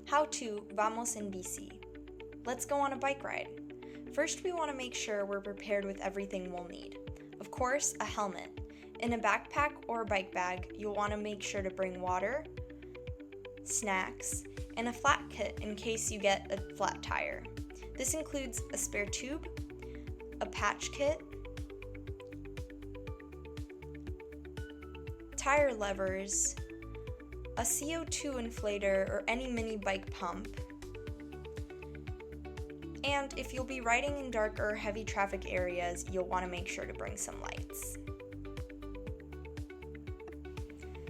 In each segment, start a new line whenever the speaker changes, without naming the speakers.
How to vamos en bici. Let's go on a bike ride. First, we want to make sure we're prepared with everything we'll need. Of course, a helmet. In a backpack or a bike bag, you'll want to make sure to bring water, snacks, and a flat kit in case you get a flat tire. This includes a spare tube, a patch kit, tire levers, a CO2 inflator or any mini bike pump, and if you'll be riding in dark or heavy traffic areas, you'll want to make sure to bring some lights.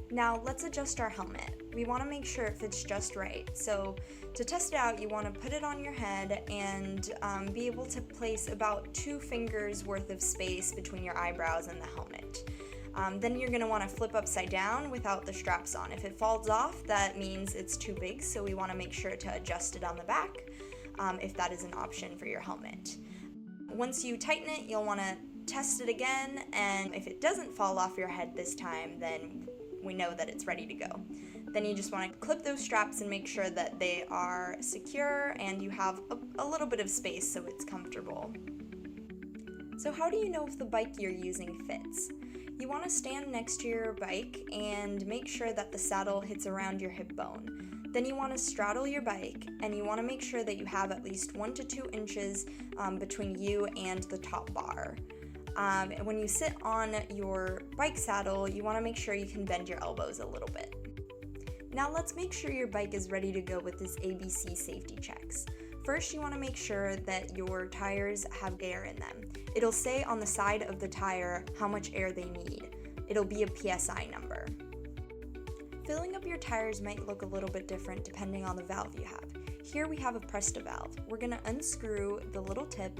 Now let's adjust our helmet. We want to make sure it fits just right. So to test it out, you want to put it on your head and be able to place about 2 fingers worth of space between your eyebrows and the helmet. Then you're going to want to flip upside down without the straps on. If it falls off, that means it's too big, so we want to make sure to adjust it on the back if that is an option for your helmet. Once you tighten it, you'll want to test it again, and if it doesn't fall off your head this time, then we know that it's ready to go. Then you just want to clip those straps and make sure that they are secure and you have a little bit of space so it's comfortable. So how do you know if the bike you're using fits? You want to stand next to your bike and make sure that the saddle hits around your hip bone. Then you want to straddle your bike and you want to make sure that you have at least 1 to 2 inches between you and the top bar. When you sit on your bike saddle, you want to make sure you can bend your elbows a little bit. Now let's make sure your bike is ready to go with this ABC safety checks. First, you want to make sure that your tires have air in them. It'll say on the side of the tire how much air they need. It'll be a PSI number. Filling up your tires might look a little bit different depending on the valve you have. Here we have a Presta valve. We're going to unscrew the little tip.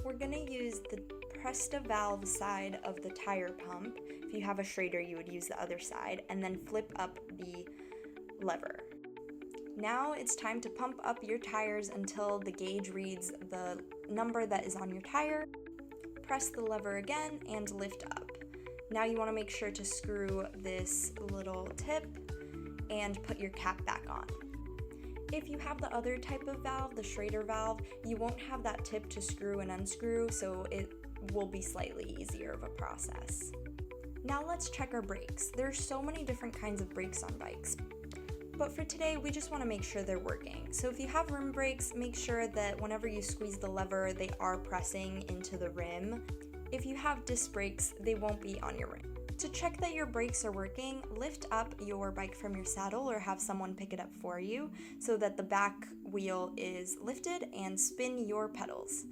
We're going to use the Presta valve side of the tire pump. If you have a Schrader, you would use the other side, and then flip up the lever. Now it's time to pump up your tires until the gauge reads the number that is on your tire. Press the lever again and lift up. Now you want to make sure to screw this little tip and put your cap back on. If you have the other type of valve, the Schrader valve, you won't have that tip to screw and unscrew, so it will be slightly easier of a process. Now let's check our brakes. There's so many different kinds of brakes on bikes. But for today, we just want to make sure they're working. So if you have rim brakes, make sure that whenever you squeeze the lever, they are pressing into the rim. If you have disc brakes, they won't be on your rim. To check that your brakes are working, lift up your bike from your saddle or have someone pick it up for you so that the back wheel is lifted and spin your pedals.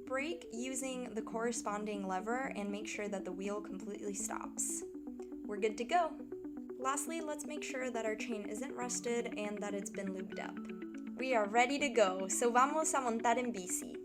Brake using the corresponding lever and make sure that the wheel completely stops. We're good to go. Lastly, let's make sure that our chain isn't rusted and that it's been lubed up. We are ready to go, so vamos a montar en bici.